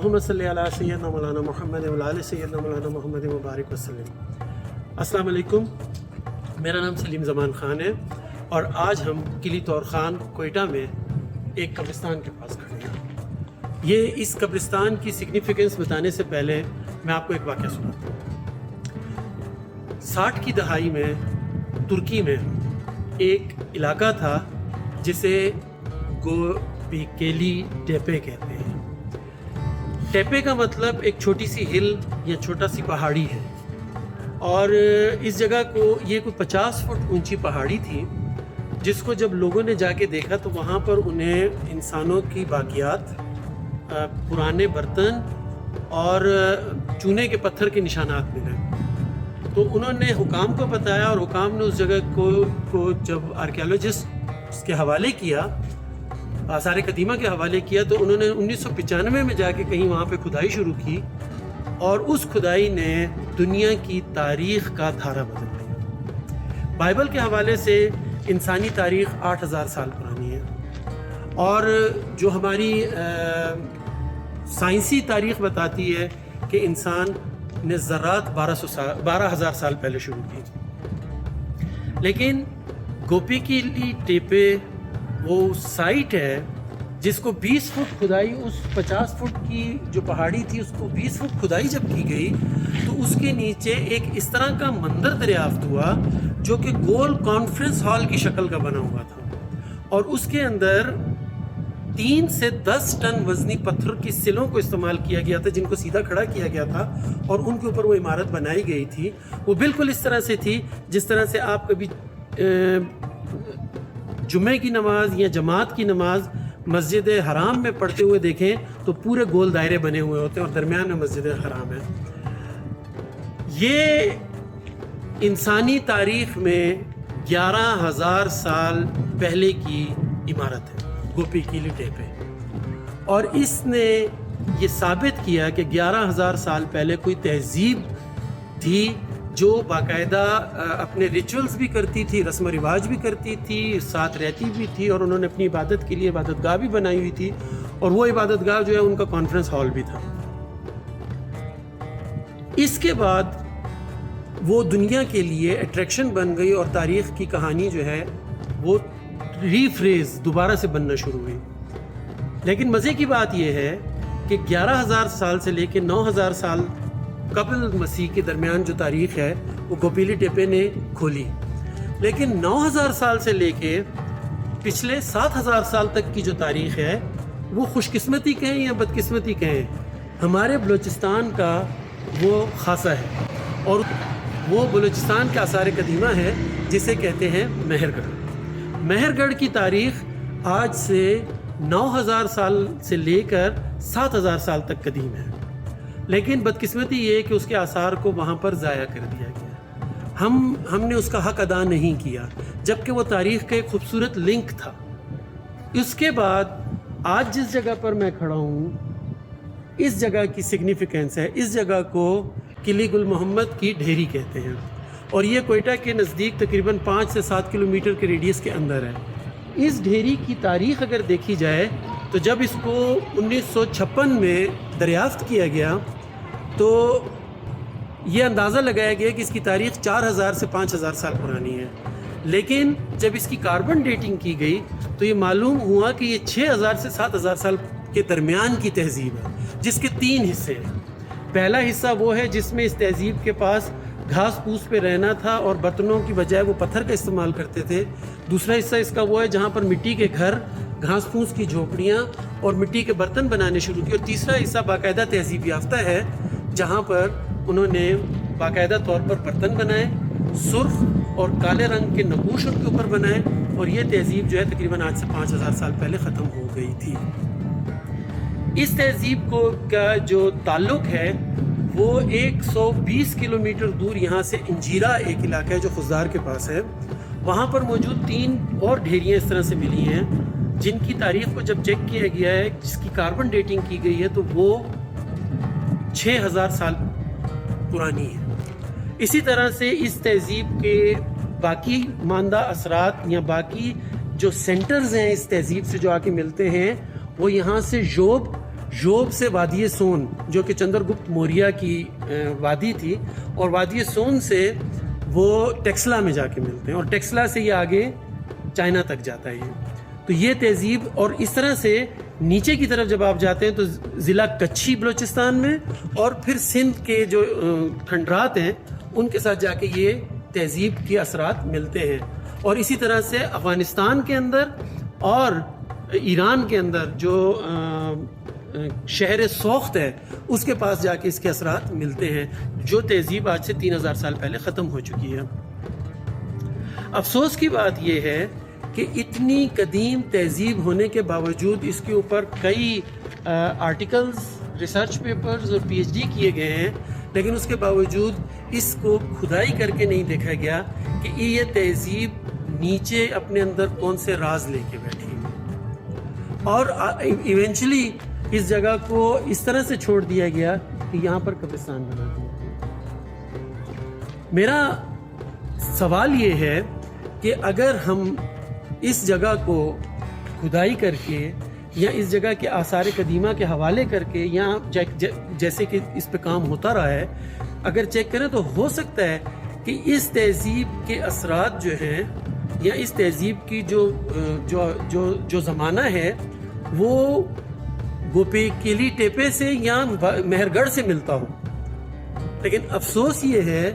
اللہم صلی علی سیدنا مولانا محمد و علی سیدنا مولانا محمد مبارک وسلم۔ السلام علیکم، میرا نام سلیم زمان خان ہے اور آج ہم قلعہ طور خان کوئٹہ میں ایک قبرستان کے پاس کھڑے ہیں۔ یہ اس قبرستان کی سگنیفیکنس بتانے سے پہلے میں آپ کو ایک واقعہ سناتا ہوں۔ 60 کی دہائی میں ترکی میں ایک علاقہ تھا جسے گوپیکیلی ٹیپے کہتے ہیں۔ ٹیپے کا مطلب ایک چھوٹی سی ہل یا چھوٹا سی پہاڑی ہے، اور اس جگہ کو یہ کوئی 50 فٹ اونچی پہاڑی تھی، جس کو جب لوگوں نے جا کے دیکھا تو وہاں پر انہیں انسانوں کی باقیات، پرانے برتن اور چونے کے پتھر کے نشانات ملے۔ تو انہوں نے حکام کو بتایا اور حکام نے اس جگہ کو جب آرکیالوجسٹ اس کے حوالے کیا، آثار قدیمہ کے حوالے کیا، تو انہوں نے 1995 میں جا کے کہیں وہاں پہ کھدائی شروع کی، اور اس کھدائی نے دنیا کی تاریخ کا دھارا بدل دیا۔ بائبل کے حوالے سے انسانی تاریخ 8000 سال پرانی ہے، اور جو ہماری سائنسی تاریخ بتاتی ہے کہ انسان نے ذرات 12,000 سال پہلے شروع کی۔ لیکن گوپیکیلی ٹیپے وہ سائٹ ہے جس کو 20 فٹ کھدائی، اس 50 فٹ کی جو پہاڑی تھی اس کو 20 فٹ کھدائی جب کی گئی تو اس کے نیچے ایک اس طرح کا مندر دریافت ہوا جو کہ گول کانفرنس ہال کی شکل کا بنا ہوا تھا، اور اس کے اندر 3 سے 10 ٹن وزنی پتھر کی سلوں کو استعمال کیا گیا تھا، جن کو سیدھا کھڑا کیا گیا تھا اور ان کے اوپر وہ عمارت بنائی گئی تھی۔ وہ بالکل اس طرح سے تھی جس طرح سے آپ کبھی جمعے کی نماز یا جماعت کی نماز مسجد حرام میں پڑھتے ہوئے دیکھیں تو پورے گول دائرے بنے ہوئے ہوتے ہیں اور درمیان میں مسجد حرام ہے۔ یہ انسانی تاریخ میں 11,000 سال پہلے کی عمارت ہے گوپیکیلی ٹیپے، اور اس نے یہ ثابت کیا کہ 11,000 سال پہلے کوئی تہذیب تھی جو باقاعدہ اپنے ریچولز بھی کرتی تھی، رسم و رواج بھی کرتی تھی، ساتھ رہتی بھی تھی، اور انہوں نے اپنی عبادت کے لیے عبادت گاہ بھی بنائی ہوئی تھی، اور وہ عبادت گاہ جو ہے ان کا کانفرنس ہال بھی تھا۔ اس کے بعد وہ دنیا کے لیے اٹریکشن بن گئی اور تاریخ کی کہانی جو ہے وہ ریفریز دوبارہ سے بننا شروع ہوئی۔ لیکن مزے کی بات یہ ہے کہ 11,000 سال سے لے کے 9,000 سال قبل مسیح کے درمیان جو تاریخ ہے وہ گوپیکیلی ٹیپے نے کھولی، لیکن 9,000 سال سے لے کے پچھلے 7,000 سال تک کی جو تاریخ ہے وہ خوش قسمتی کہیں یا بدقسمتی کہیں، ہمارے بلوچستان کا وہ خاصہ ہے، اور وہ بلوچستان کے آثار قدیمہ ہے جسے کہتے ہیں مہر گڑھ۔ مہر گڑھ کی تاریخ آج سے 9,000 سال سے لے کر 7,000 سال تک قدیم ہے، لیکن بدقسمتی یہ کہ اس کے آثار کو وہاں پر ضائع کر دیا گیا۔ ہم نے اس کا حق ادا نہیں کیا، جبکہ وہ تاریخ کا ایک خوبصورت لنک تھا۔ اس کے بعد آج جس جگہ پر میں کھڑا ہوں، اس جگہ کی سگنیفیکنس ہے، اس جگہ کو قلعہ گل محمد کی ڈھیری کہتے ہیں، اور یہ کوئٹہ کے نزدیک تقریباً 5 سے 7 کلومیٹر کے ریڈیس کے اندر ہے۔ اس ڈھیری کی تاریخ اگر دیکھی جائے تو جب اس کو 1956 میں دریافت کیا گیا تو یہ اندازہ لگایا گیا کہ اس کی تاریخ 4,000 سے 5,000 سال پرانی ہے، لیکن جب اس کی کاربن ڈیٹنگ کی گئی تو یہ معلوم ہوا کہ یہ 6,000 سے 7,000 سال کے درمیان کی تہذیب ہے، جس کے 3 حصے ہیں۔ پہلا حصہ وہ ہے جس میں اس تہذیب کے پاس گھاس پھوس پہ رہنا تھا اور برتنوں کی بجائے وہ پتھر کا استعمال کرتے تھے۔ دوسرا حصہ اس کا وہ ہے جہاں پر مٹی کے گھر، گھاس پھوس کی جھوپڑیاں اور مٹی کے برتن بنانے شروع کی، اور تیسرا حصہ باقاعدہ تہذیب یافتہ ہے جہاں پر انہوں نے باقاعدہ طور پر برتن بنائے، سرخ اور کالے رنگ کے نقوش ان کے اوپر بنائے، اور یہ تہذیب جو ہے تقریباً آج سے 5,000 سال پہلے ختم ہو گئی تھی۔ اس تہذیب کا جو تعلق ہے وہ 120 کلومیٹر دور یہاں سے انجیرہ ایک علاقہ ہے جو خضدار کے پاس ہے، وہاں پر موجود 3 اور ڈھیریاں اس طرح سے ملی ہیں جن کی تاریخ کو جب چیک کیا گیا ہے، جس کی کاربن ڈیٹنگ کی گئی ہے تو وہ 6,000 سال پرانی ہے۔ اسی طرح سے اس تہذیب کے باقی ماندہ اثرات یا باقی جو سینٹرز ہیں اس تہذیب سے جو آ کے ملتے ہیں وہ یہاں سے ژوب یوب سے وادی سون جو کہ چندر گپت موریہ کی وادی تھی، اور وادی سون سے وہ ٹیکسلا میں جا کے ملتے ہیں، اور ٹیکسلا سے یہ آگے چائنا تک جاتا ہے تو یہ تہذیب. اور اس طرح سے نیچے کی طرف جب آپ جاتے ہیں تو ضلع کچھی بلوچستان میں اور پھر سندھ کے جو کھنڈرات ہیں ان کے ساتھ جا کے یہ تہذیب کے اثرات ملتے ہیں. اور اسی طرح سے افغانستان کے اندر اور ایران کے اندر جو شہر سوخت ہے اس کے پاس جا کے اس کے اثرات ملتے ہیں، جو تہذیب آج سے 3000 سال پہلے ختم ہو چکی ہے. افسوس کی بات یہ ہے کہ اتنی قدیم تہذیب ہونے کے باوجود اس کے اوپر کئی آرٹیکلز، ریسرچ پیپرز اور پی ایچ ڈی کیے گئے ہیں، لیکن اس کے باوجود اس کو کھدائی کر کے نہیں دیکھا گیا کہ یہ تہذیب نیچے اپنے اندر کون سے راز لے کے بیٹھی ہے. اور ایونچولی اس جگہ کو اس طرح سے چھوڑ دیا گیا کہ یہاں پر قبرستان بنا دیا. میرا سوال یہ ہے کہ اگر ہم اس جگہ کو کھدائی کر کے یا اس جگہ کے آثار قدیمہ کے حوالے کر کے یا جیسے کہ اس پہ کام ہوتا رہا ہے اگر چیک کریں تو ہو سکتا ہے کہ اس تہذیب کے اثرات جو ہیں یا اس تہذیب کی جو زمانہ ہے وہ گوپی کیلی ٹیپے سے یا مہر گڑھ سے ملتا ہو. لیکن افسوس یہ ہے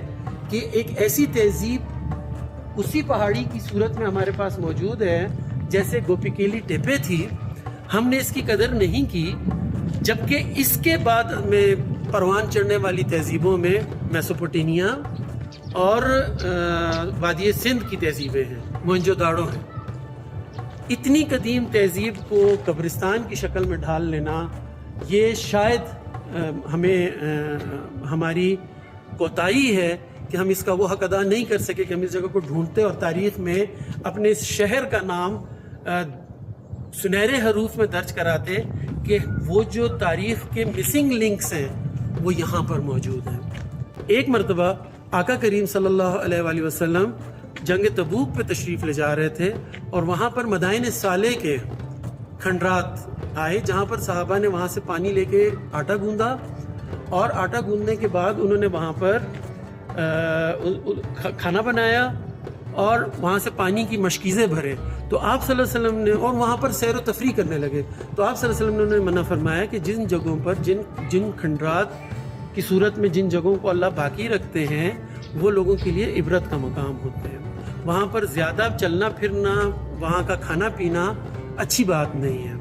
کہ ایک ایسی تہذیب اسی پہاڑی کی صورت میں ہمارے پاس موجود ہے جیسے گوپی کیلی ٹیپے تھی. ہم نے اس کی قدر نہیں کی، جبکہ اس کے بعد میں پروان چڑھنے والی تہذیبوں میں میسوپوٹیمیا اور وادی سندھ کی تہذیبیں ہیں، موہنجو داڑو ہیں. اتنی قدیم تہذیب کو قبرستان کی شکل میں ڈھال لینا یہ شاید ہماری کوتاہی ہے کہ ہم اس کا وہ حق ادا نہیں کر سکے کہ ہم اس جگہ کو ڈھونڈتے اور تاریخ میں اپنے اس شہر کا نام سنہرے حروف میں درج کراتے کہ وہ جو تاریخ کے مسنگ لنکس ہیں وہ یہاں پر موجود ہیں. ایک مرتبہ آقا کریم صلی اللہ علیہ وآلہ وسلم جنگ تبوک پہ تشریف لے جا رہے تھے اور وہاں پر مدائن صالح کے کھنڈرات آئے جہاں پر صحابہ نے وہاں سے پانی لے کے آٹا گوندا، اور آٹا گوندنے کے بعد انہوں نے وہاں پر کھانا بنایا اور وہاں سے پانی کی مشکیزیں بھرے. تو آپ صلی اللہ علیہ وسلم نے اور وہاں پر سیر و تفریح کرنے لگے تو آپ صلی اللہ علیہ وسلم نے منع فرمایا کہ جن جگہوں پر جن کھنڈرات کی صورت میں جن جگہوں کو اللہ باقی رکھتے ہیں وہ لوگوں کے لیے عبرت کا مقام ہوتے ہیں. وہاں پر زیادہ چلنا پھرنا، وہاں کا کھانا پینا اچھی بات نہیں ہے.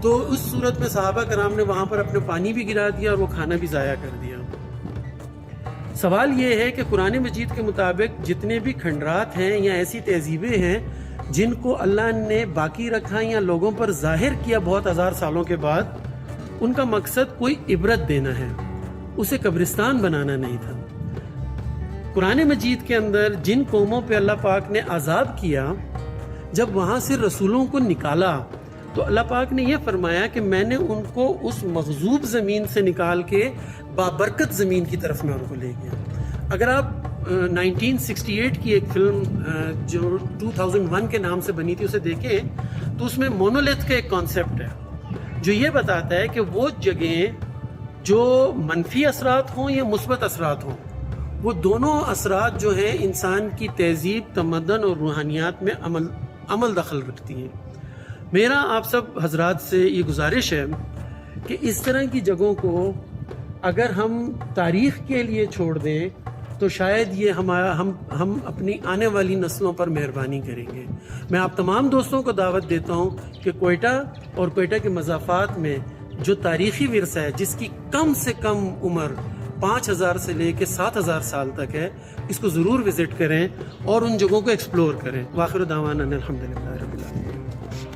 تو اس صورت میں صحابہ کرام نے وہاں پر اپنے پانی بھی گرا دیا اور وہ کھانا بھی ضائع کر دیا. سوال یہ ہے کہ قرآن مجید کے مطابق جتنے بھی کھنڈرات ہیں یا ایسی تہذیبیں ہیں جن کو اللہ نے باقی رکھا یا لوگوں پر ظاہر کیا بہت ہزار سالوں کے بعد، ان کا مقصد کوئی عبرت دینا ہے، اسے قبرستان بنانا نہیں تھا. قرآن مجید کے اندر جن قوموں پہ اللہ پاک نے عذاب کیا، جب وہاں سے رسولوں کو نکالا تو اللہ پاک نے یہ فرمایا کہ میں نے ان کو اس مغضوب زمین سے نکال کے بابرکت زمین کی طرف میں ان کو لے گیا. اگر آپ 1968 کی ایک فلم جو 2001 کے نام سے بنی تھی اسے دیکھیں تو اس میں مونولیتھ کا ایک کانسیپٹ ہے جو یہ بتاتا ہے کہ وہ جگہیں جو منفی اثرات ہوں یا مثبت اثرات ہوں، وہ دونوں اثرات جو ہیں انسان کی تہذیب، تمدن اور روحانیات میں عمل دخل رکھتی ہیں. میرا آپ سب حضرات سے یہ گزارش ہے کہ اس طرح کی جگہوں کو اگر ہم تاریخ کے لیے چھوڑ دیں تو شاید یہ ہم اپنی آنے والی نسلوں پر مہربانی کریں گے. میں آپ تمام دوستوں کو دعوت دیتا ہوں کہ کوئٹہ اور کوئٹہ کے مضافات میں جو تاریخی ورثہ ہے جس کی کم سے کم عمر 5000 سے لے کے 7000 سال تک ہے، اس کو ضرور وزٹ کریں اور ان جگہوں کو ایکسپلور کریں. وآخر دعوانا الحمدللہ رب العالمین.